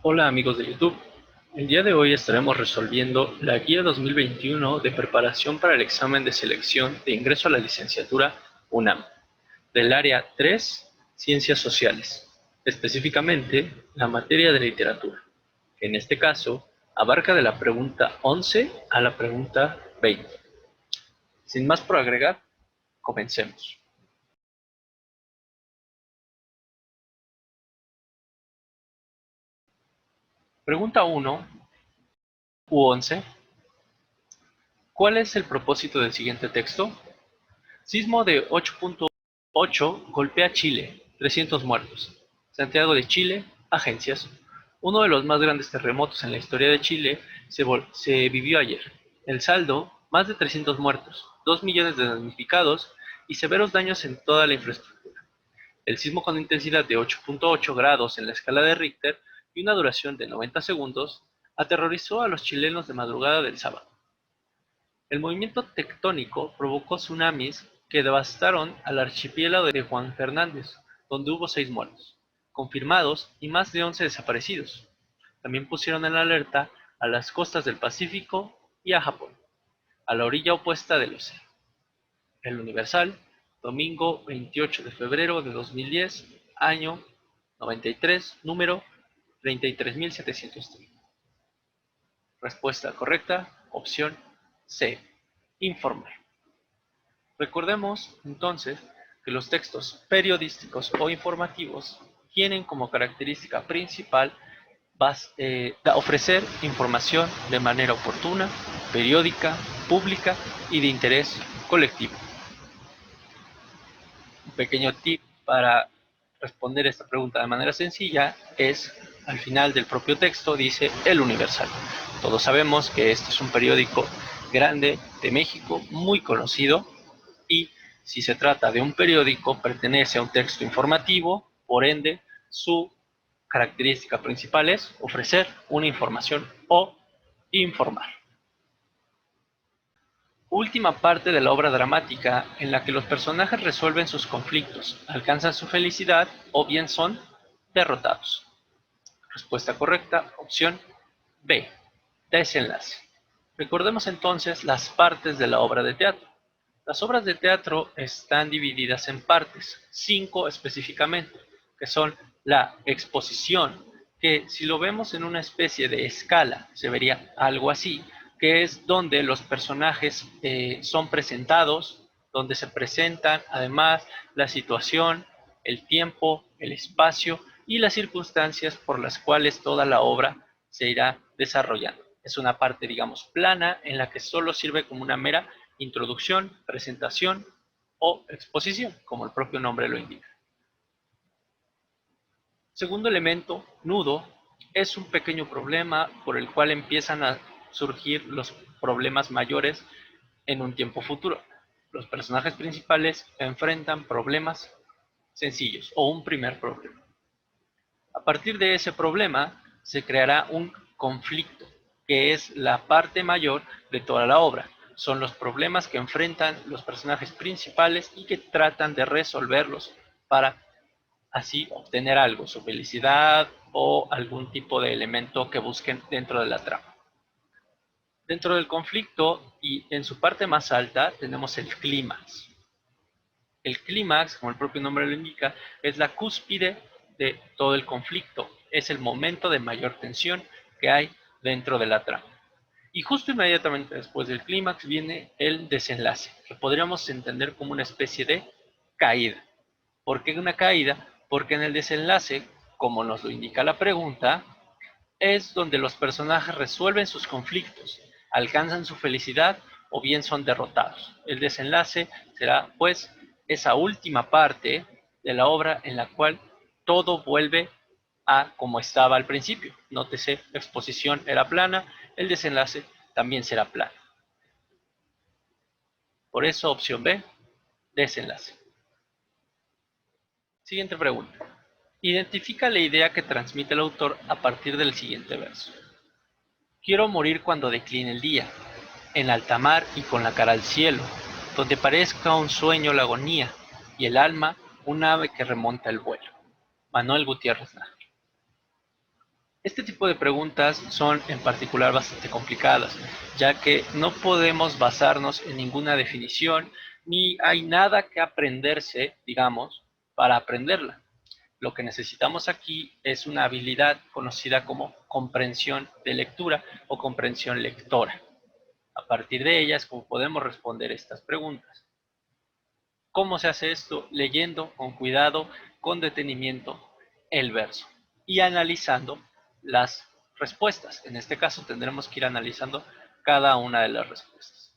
Hola amigos de YouTube, el día de hoy estaremos resolviendo la Guía 2021 de preparación para el examen de selección de ingreso a la licenciatura UNAM, del área 3, Ciencias Sociales, específicamente la materia de literatura, que en este caso abarca de la pregunta 11 a la pregunta 20. Sin más por agregar, comencemos. Pregunta 1 u 11. ¿Cuál es el propósito del siguiente texto? Sismo de 8.8 golpea Chile, 300 muertos. Santiago de Chile, agencias. Uno de los más grandes terremotos en la historia de Chile se vivió ayer. El saldo, más de 300 muertos, 2 millones de damnificados y severos daños en toda la infraestructura. El sismo con intensidad de 8.8 grados en la escala de Richter y una duración de 90 segundos aterrorizó a los chilenos de madrugada del sábado. El movimiento tectónico provocó tsunamis que devastaron al archipiélago de Juan Fernández, donde hubo 6 muertos confirmados y más de 11 desaparecidos. También pusieron en alerta a las costas del Pacífico y a Japón, a la orilla opuesta del océano. El Universal, domingo 28 de febrero de 2010, año 93, número 33.730. Respuesta correcta, opción C, informar. Recordemos, entonces, que los textos periodísticos o informativos tienen como característica principal ofrecer información de manera oportuna, periódica, pública y de interés colectivo. Un pequeño tip para responder esta pregunta de manera sencilla es, al final del propio texto, dice El Universal. Todos sabemos que este es un periódico grande de México, muy conocido, y si se trata de un periódico, pertenece a un texto informativo, por ende, su característica principal es ofrecer una información o informar. Última parte de la obra dramática en la que los personajes resuelven sus conflictos, alcanzan su felicidad o bien son derrotados. Respuesta correcta, opción B, desenlace. Recordemos entonces las partes de la obra de teatro. Las obras de teatro están divididas en partes, 5 específicamente, que son la exposición, que si lo vemos en una especie de escala, se vería algo así, que es donde los personajes son presentados, donde se presentan además la situación, el tiempo, el espacio y las circunstancias por las cuales toda la obra se irá desarrollando. Es una parte, digamos, plana en la que solo sirve como una mera introducción, presentación o exposición, como el propio nombre lo indica. Segundo elemento, nudo, es un pequeño problema por el cual empiezan a surgir los problemas mayores en un tiempo futuro. Los personajes principales enfrentan problemas sencillos o un primer problema. A partir de ese problema se creará un conflicto, que es la parte mayor de toda la obra. Son los problemas que enfrentan los personajes principales y que tratan de resolverlos para así obtener algo, su felicidad o algún tipo de elemento que busquen dentro de la trama. Dentro del conflicto y en su parte más alta tenemos el clímax. El clímax, como el propio nombre lo indica, es la cúspide de todo el conflicto, es el momento de mayor tensión que hay dentro de la trama. Y justo inmediatamente después del clímax viene el desenlace, que podríamos entender como una especie de caída. ¿Por qué una caída? Porque en el desenlace, como nos lo indica la pregunta, es donde los personajes resuelven sus conflictos, alcanzan su felicidad o bien son derrotados. El desenlace será, pues, esa última parte de la obra en la cual todo vuelve a como estaba al principio. Nótese, la exposición era plana, el desenlace también será plano. Por eso, opción B, desenlace. Siguiente pregunta. Identifica la idea que transmite el autor a partir del siguiente verso. Quiero morir cuando decline el día, en alta mar y con la cara al cielo, donde parezca un sueño la agonía y el alma un ave que remonta el vuelo. Manuel Gutiérrez Nájera. Este tipo de preguntas son en particular bastante complicadas, ya que no podemos basarnos en ninguna definición, ni hay nada que aprenderse, digamos, para aprenderla. Lo que necesitamos aquí es una habilidad conocida como comprensión de lectura o comprensión lectora. A partir de ella es como podemos responder estas preguntas. ¿Cómo se hace esto? Leyendo con cuidado, con detenimiento, el verso y analizando las respuestas. En este caso tendremos que ir analizando cada una de las respuestas.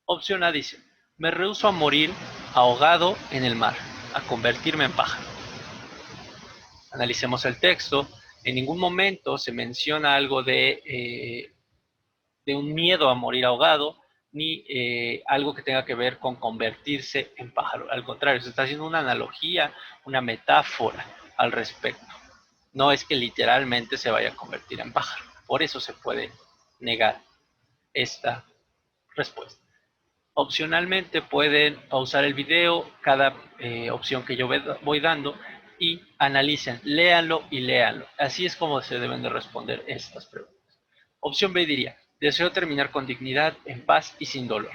Opción A dice, me rehúso a morir ahogado en el mar, a convertirme en pájaro. Analicemos el texto. En ningún momento se menciona algo de un miedo a morir ahogado, ni algo que tenga que ver con convertirse en pájaro. Al contrario, se está haciendo una analogía, una metáfora al respecto. No es que literalmente se vaya a convertir en pájaro. Por eso se puede negar esta respuesta. Opcionalmente pueden pausar el video, cada opción que yo voy dando, y analicen, léanlo y léanlo. Así es como se deben de responder estas preguntas. Opción B diría, deseo terminar con dignidad, en paz y sin dolor.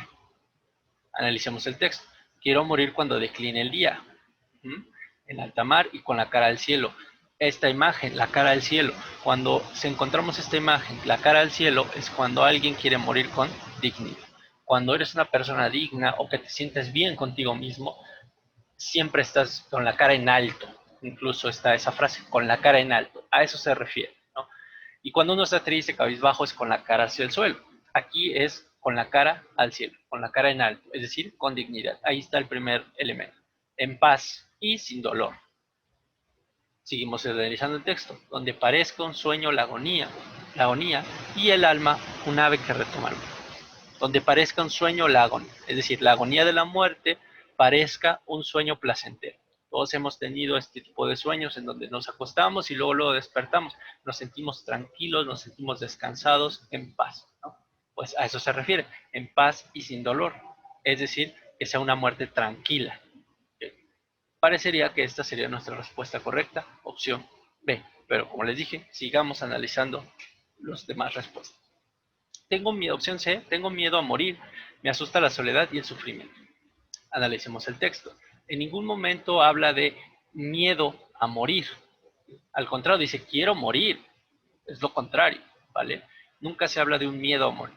Analicemos el texto. Quiero morir cuando decline el día. En alta mar y con la cara al cielo. Esta imagen, la cara al cielo. Cuando encontramos esta imagen, la cara al cielo, es cuando alguien quiere morir con dignidad. Cuando eres una persona digna o que te sientes bien contigo mismo, siempre estás con la cara en alto. Incluso está esa frase, con la cara en alto. A eso se refiere, ¿no? Y cuando uno está triste, cabizbajo, es con la cara hacia el suelo. Aquí es con la cara al cielo, con la cara en alto, es decir, con dignidad. Ahí está el primer elemento. En paz y sin dolor. Seguimos analizando el texto. Donde parezca un sueño la agonía y el alma un ave que retoma el vuelo. Donde parezca un sueño la agonía, es decir, la agonía de la muerte parezca un sueño placentero. Todos hemos tenido este tipo de sueños en donde nos acostamos y luego despertamos, nos sentimos tranquilos, nos sentimos descansados, en paz, ¿no? Pues a eso se refiere, en paz y sin dolor, es decir, que sea una muerte tranquila. Parecería que esta sería nuestra respuesta correcta, opción B, pero como les dije, sigamos analizando las demás respuestas. Tengo miedo, opción C, tengo miedo a morir, me asusta la soledad y el sufrimiento. Analicemos el texto. En ningún momento habla de miedo a morir. Al contrario, dice quiero morir. Es lo contrario, ¿vale? Nunca se habla de un miedo a morir.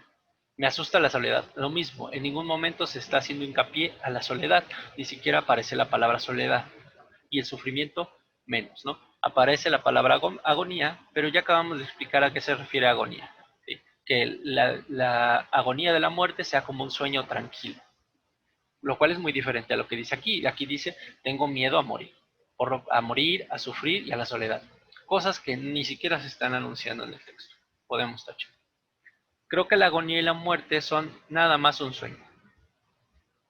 Me asusta la soledad. Lo mismo, en ningún momento se está haciendo hincapié a la soledad. Ni siquiera aparece la palabra soledad. Y el sufrimiento, menos, ¿no? Aparece la palabra agonía, pero ya acabamos de explicar a qué se refiere agonía. ¿Sí? Que la agonía de la muerte sea como un sueño tranquilo, lo cual es muy diferente a lo que dice aquí. Aquí dice, tengo miedo a morir, a morir, a sufrir y a la soledad. Cosas que ni siquiera se están anunciando en el texto. Podemos tachar. Creo que la agonía y la muerte son nada más un sueño.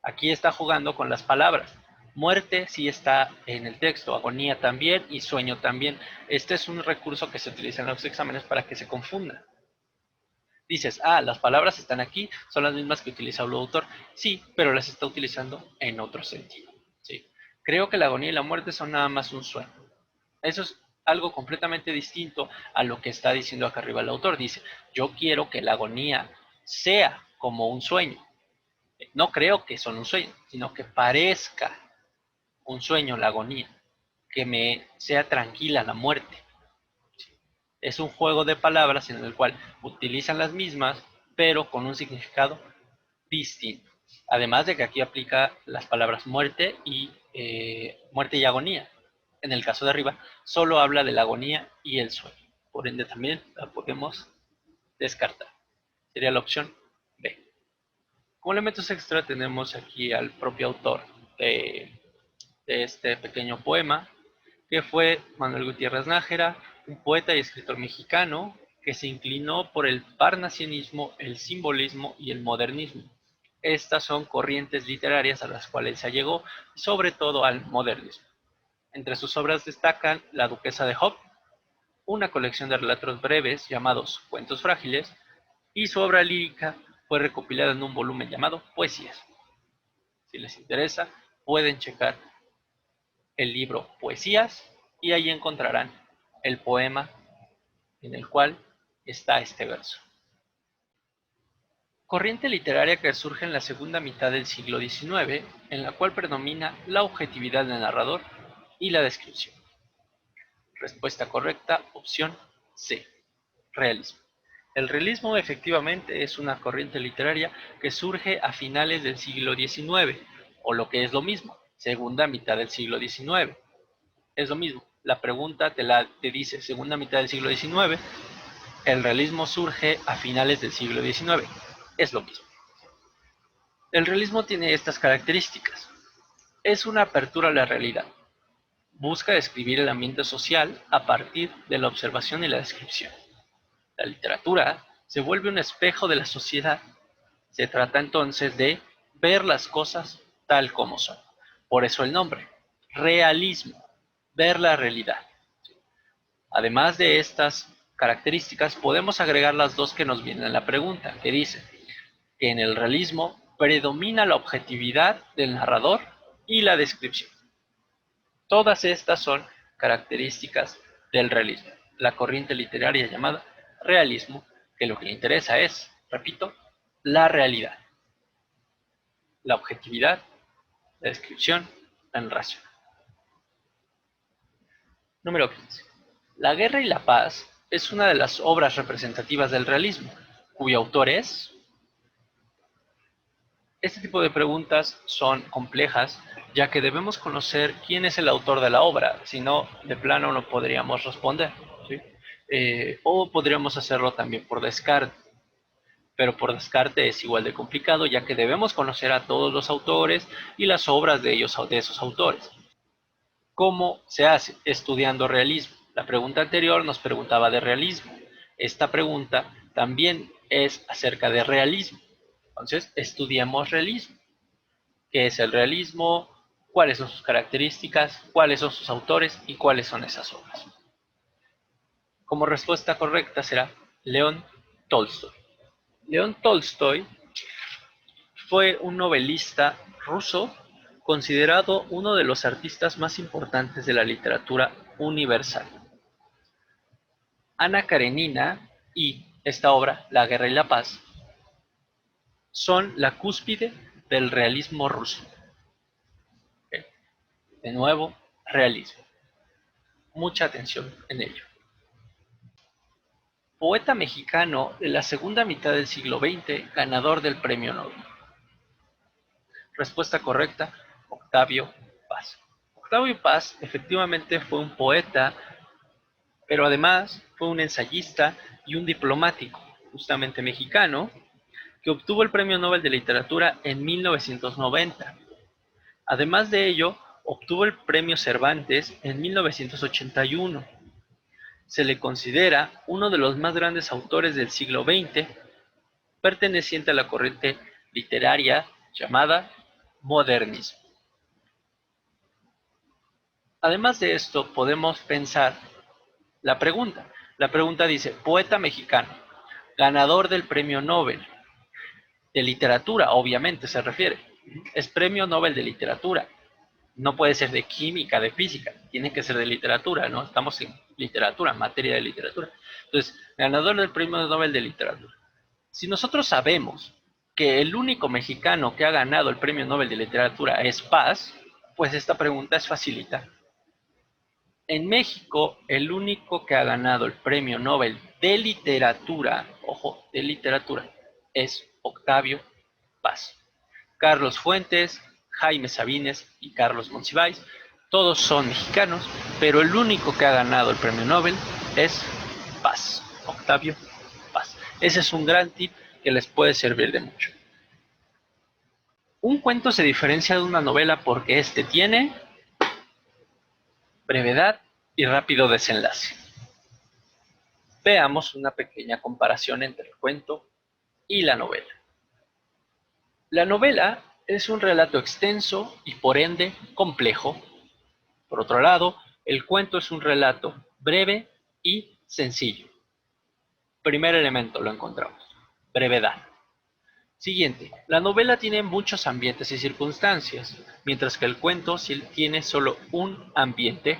Aquí está jugando con las palabras. Muerte sí está en el texto, agonía también y sueño también. Este es un recurso que se utiliza en los exámenes para que se confunda. Dices, las palabras están aquí, son las mismas que utiliza el autor. Sí, pero las está utilizando en otro sentido. ¿Sí? Creo que la agonía y la muerte son nada más un sueño. Eso es algo completamente distinto a lo que está diciendo acá arriba el autor. Dice, yo quiero que la agonía sea como un sueño. No creo que son un sueño, sino que parezca un sueño la agonía, que me sea tranquila la muerte. Es un juego de palabras en el cual utilizan las mismas, pero con un significado distinto. Además de que aquí aplica las palabras muerte y agonía. En el caso de arriba, solo habla de la agonía y el sueño. Por ende, también la podemos descartar. Sería la opción B. Como elementos extra tenemos aquí al propio autor de este pequeño poema, que fue Manuel Gutiérrez Nájera, un poeta y escritor mexicano que se inclinó por el parnasianismo, el simbolismo y el modernismo. Estas son corrientes literarias a las cuales se allegó, sobre todo al modernismo. Entre sus obras destacan La Duquesa de Hob, una colección de relatos breves llamados Cuentos Frágiles, y su obra lírica fue recopilada en un volumen llamado Poesías. Si les interesa, pueden checar el libro Poesías y ahí encontrarán el poema en el cual está este verso. Corriente literaria que surge en la segunda mitad del siglo XIX, en la cual predomina la objetividad del narrador y la descripción. Respuesta correcta, opción C, realismo. El realismo efectivamente es una corriente literaria que surge a finales del siglo XIX, o lo que es lo mismo, segunda mitad del siglo XIX. Es lo mismo, la pregunta te dice segunda mitad del siglo XIX, el realismo surge a finales del siglo XIX. Es lo mismo. El realismo tiene estas características. Es una apertura a la realidad. Busca describir el ambiente social a partir de la observación y la descripción. La literatura se vuelve un espejo de la sociedad. Se trata entonces de ver las cosas tal como son. Por eso el nombre, realismo, ver la realidad. Además de estas características, podemos agregar las dos que nos vienen en la pregunta, que dice que en el realismo predomina la objetividad del narrador y la descripción. Todas estas son características del realismo, la corriente literaria llamada realismo, que lo que le interesa es, repito, la realidad, la objetividad, la descripción, la narración. Número 15. La guerra y la paz es una de las obras representativas del realismo, cuyo autor es... Este tipo de preguntas son complejas, ya que debemos conocer quién es el autor de la obra, si no, de plano no podríamos responder, ¿sí? O podríamos hacerlo también por descarte, pero por descarte es igual de complicado, ya que debemos conocer a todos los autores y las obras de esos autores. ¿Cómo se hace? Estudiando realismo. La pregunta anterior nos preguntaba de realismo. Esta pregunta también es acerca de realismo. Entonces, estudiamos realismo. ¿Qué es el realismo? ¿Cuáles son sus características? ¿Cuáles son sus autores? ¿Y cuáles son esas obras? Como respuesta correcta será León Tolstoy. León Tolstoy fue un novelista ruso considerado uno de los artistas más importantes de la literatura universal. Ana Karenina y esta obra, La guerra y la paz, son la cúspide del realismo ruso. ¿Okay? De nuevo, realismo. Mucha atención en ello. Poeta mexicano de la segunda mitad del siglo XX, ganador del Premio Nobel. Respuesta correcta, Octavio Paz. Octavio Paz efectivamente fue un poeta, pero además fue un ensayista y un diplomático, justamente mexicano, que obtuvo el Premio Nobel de Literatura en 1990. Además de ello, obtuvo el Premio Cervantes en 1981. Se le considera uno de los más grandes autores del siglo XX, perteneciente a la corriente literaria llamada modernismo. Además de esto, podemos pensar la pregunta. La pregunta dice, poeta mexicano, ganador del Premio Nobel de Literatura, obviamente se refiere. Es Premio Nobel de Literatura. No puede ser de química, de física, tiene que ser de literatura, ¿no? Estamos en literatura, materia de literatura. Entonces, ganador del Premio Nobel de Literatura. Si nosotros sabemos que el único mexicano que ha ganado el Premio Nobel de Literatura es Paz, pues esta pregunta es facilita. En México, el único que ha ganado el Premio Nobel de Literatura, ojo, de literatura, es Octavio Paz. Carlos Fuentes, Jaime Sabines y Carlos Monsiváis, todos son mexicanos, pero el único que ha ganado el Premio Nobel es Paz, Octavio Paz. Ese es un gran tip que les puede servir de mucho. Un cuento se diferencia de una novela porque éste tiene brevedad y rápido desenlace. Veamos una pequeña comparación entre el cuento y la novela. La novela es un relato extenso y por ende complejo. Por otro lado, el cuento es un relato breve y sencillo. Primer elemento lo encontramos, brevedad. Siguiente, la novela tiene muchos ambientes y circunstancias, mientras que el cuento tiene solo un ambiente.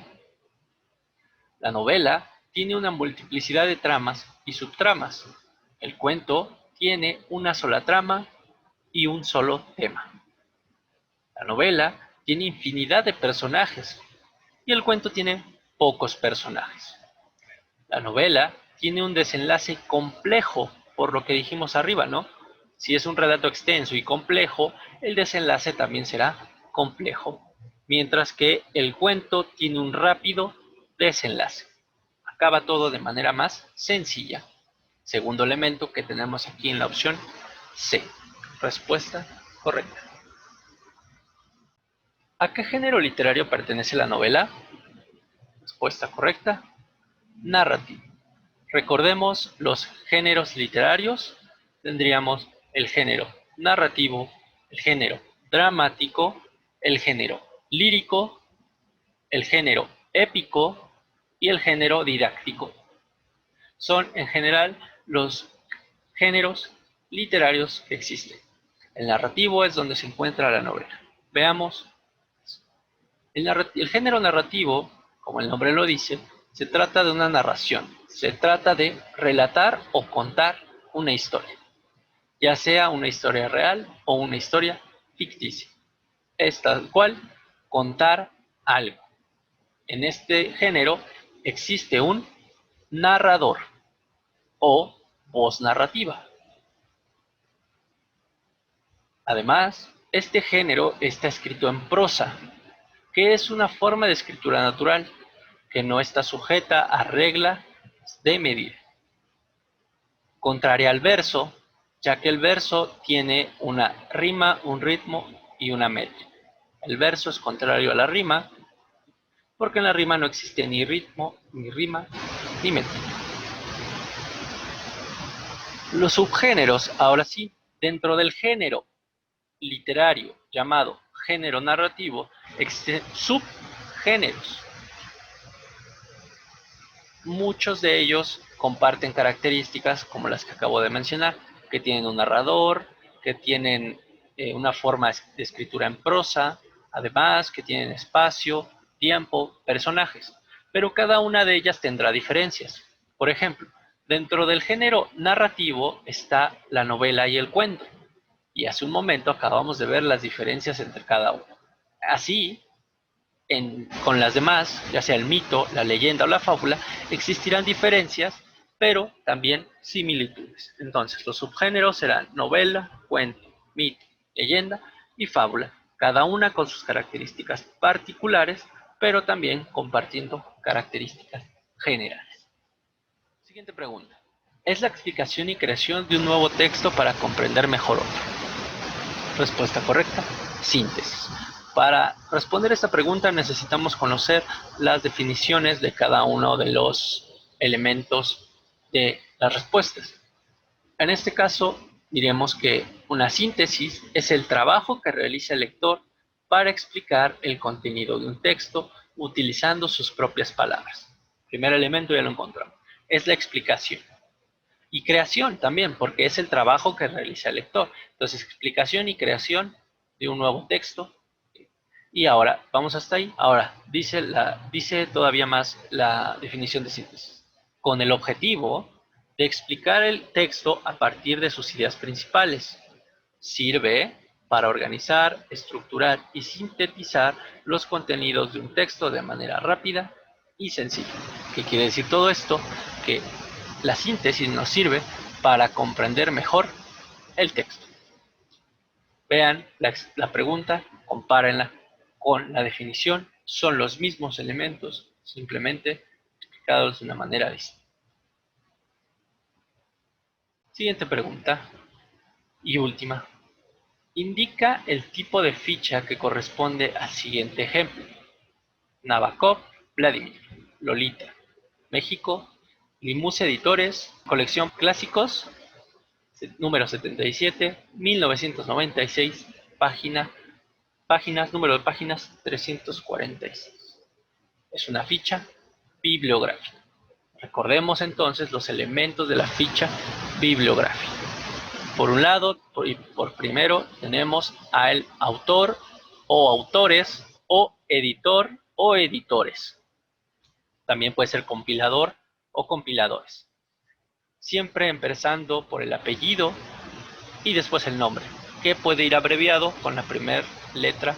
La novela tiene una multiplicidad de tramas y subtramas. El cuento tiene una sola trama y un solo tema. La novela tiene infinidad de personajes y el cuento tiene pocos personajes. La novela tiene un desenlace complejo, por lo que dijimos arriba, ¿no? Si es un relato extenso y complejo, el desenlace también será complejo, mientras que el cuento tiene un rápido desenlace. Acaba todo de manera más sencilla. Segundo elemento que tenemos aquí en la opción C. Respuesta correcta. ¿A qué género literario pertenece la novela? Respuesta correcta. Narrativo. Recordemos los géneros literarios. Tendríamos el género narrativo, el género dramático, el género lírico, el género épico y el género didáctico. Son en general los géneros literarios que existen. El narrativo es donde se encuentra la novela. Veamos. El género narrativo, como el nombre lo dice, se trata de una narración. Se trata de relatar o contar una historia, ya sea una historia real o una historia ficticia. Es tal cual contar algo. En este género existe un narrador o voz narrativa. Además, este género está escrito en prosa, que es una forma de escritura natural que no está sujeta a reglas de medida. Contraria al verso, ya que el verso tiene una rima, un ritmo y una métrica. El verso es contrario a la rima, porque en la rima no existe ni ritmo, ni rima, ni métrica. Los subgéneros, ahora sí, dentro del género literario llamado género narrativo, existen subgéneros. Muchos de ellos comparten características como las que acabo de mencionar, que tienen un narrador, que tienen una forma de escritura en prosa, además que tienen espacio, tiempo, personajes, pero cada una de ellas tendrá diferencias. Por ejemplo, dentro del género narrativo está la novela y el cuento, y hace un momento acabamos de ver las diferencias entre cada uno. Así, con las demás, ya sea el mito, la leyenda o la fábula, existirán diferencias, pero también similitudes. Entonces, los subgéneros serán novela, cuento, mito, leyenda y fábula, cada una con sus características particulares, pero también compartiendo características generales. Siguiente pregunta. ¿Es la explicación y creación de un nuevo texto para comprender mejor otro? Respuesta correcta, síntesis. Para responder esta pregunta necesitamos conocer las definiciones de cada uno de los elementos de las respuestas. En este caso, diremos que una síntesis es el trabajo que realiza el lector para explicar el contenido de un texto utilizando sus propias palabras. Primer elemento ya lo encontramos. Es la explicación. Y creación también, porque es el trabajo que realiza el lector. Entonces, explicación y creación de un nuevo texto. Y ahora, vamos hasta ahí. Ahora, dice todavía más la definición de síntesis. Con el objetivo de explicar el texto a partir de sus ideas principales. Sirve para organizar, estructurar y sintetizar los contenidos de un texto de manera rápida y sencilla. ¿Qué quiere decir todo esto? Que la síntesis nos sirve para comprender mejor el texto. Vean la pregunta, compárenla con la definición, son los mismos elementos, simplemente explicados de una manera distinta. Siguiente pregunta y última. Indica el tipo de ficha que corresponde al siguiente ejemplo. Nabokov, Vladimir, Lolita, México, Limus Editores, colección clásicos, número 77, 1996, número de páginas 346. Es una ficha bibliográfica. Recordemos entonces los elementos de la ficha bibliográfica. Por un lado, por primero, tenemos al autor o autores o editor o editores. También puede ser compilador o compiladores, siempre empezando por el apellido y después el nombre, que puede ir abreviado con la primera letra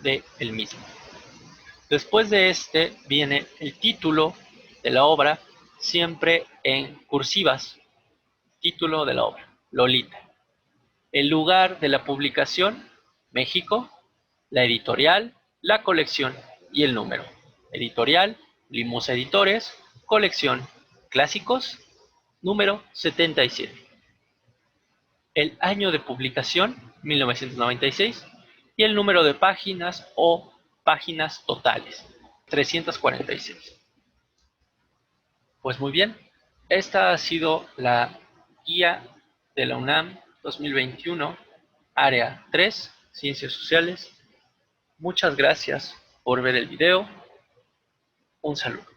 del mismo. Después de este viene el título de la obra, siempre en cursivas, título de la obra, Lolita. El lugar de la publicación, México, la editorial, la colección y el número. Editorial, Limusa Editores, colección, Clásicos, número 77. El año de publicación, 1996, y el número de páginas o páginas totales, 346. Pues muy bien, esta ha sido la guía de la UNAM 2021, área 3, Ciencias Sociales. Muchas gracias por ver el video. Un saludo.